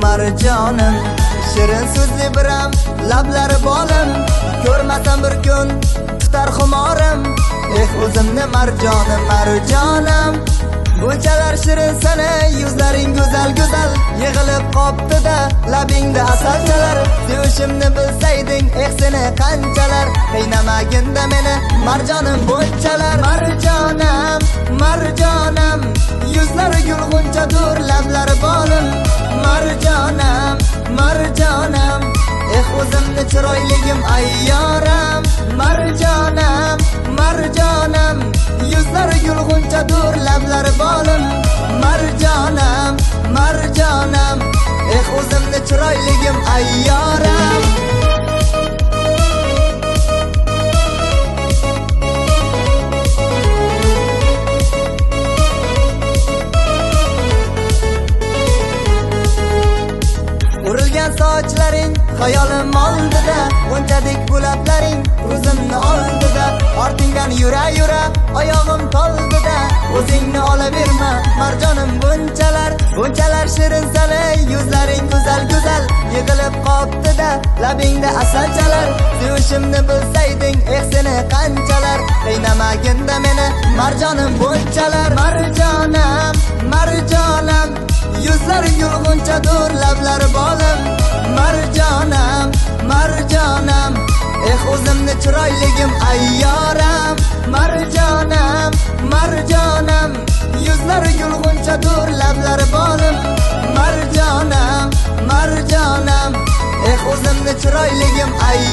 marjonim, shirin so'zli biram lablari bolim, ko'rmasam bir kun tutar xumorim. O'zimni marjonim, marjonim, bunchalar shirin sana, yuzlaring go'zal go'zal, yig'ilib qoptida labingda asalchalar. Sevishimni bilsayding, seni qanchalar, qiynamaginda meni marjonim bunchalar. Marjonim, marjonim, yuzlari gulg'unchadur, lablari bolim. Marjonim, marjonim, o'zimni chiroyligim ayyoram. Marjonim, marjonim, yuzlari gulg'unchadur, lablari bolim. Marjonim, marjonim, o'zimni chiroyligim ayyoram. Urilgan sochlaring xayolim oldida, bunchadek bu lablaring ko'zimni oldida. Ortingdan yura yura oyog'im toldida, o'zingni olaverma marjonim bunchalar. Bunchalar shirin sana, yuzlaring go'zal go'zal, yig'ilib qoptida labingda asalchalar. Sevishimni bilsayding, seni qanchalar, qiynamaginda meni marjonim bunchalar. Marjonim, marjonim, yuzlari gulg'unchadur, lablari bolim. Marjonim, marjonim, o'zimni chiroyligim ayyoram. Marjonim, marjonim, yuzlari gulg'unchadur, lablari bolim. Marjonim, marjonim, o'zimni chiroyligim ayyoram.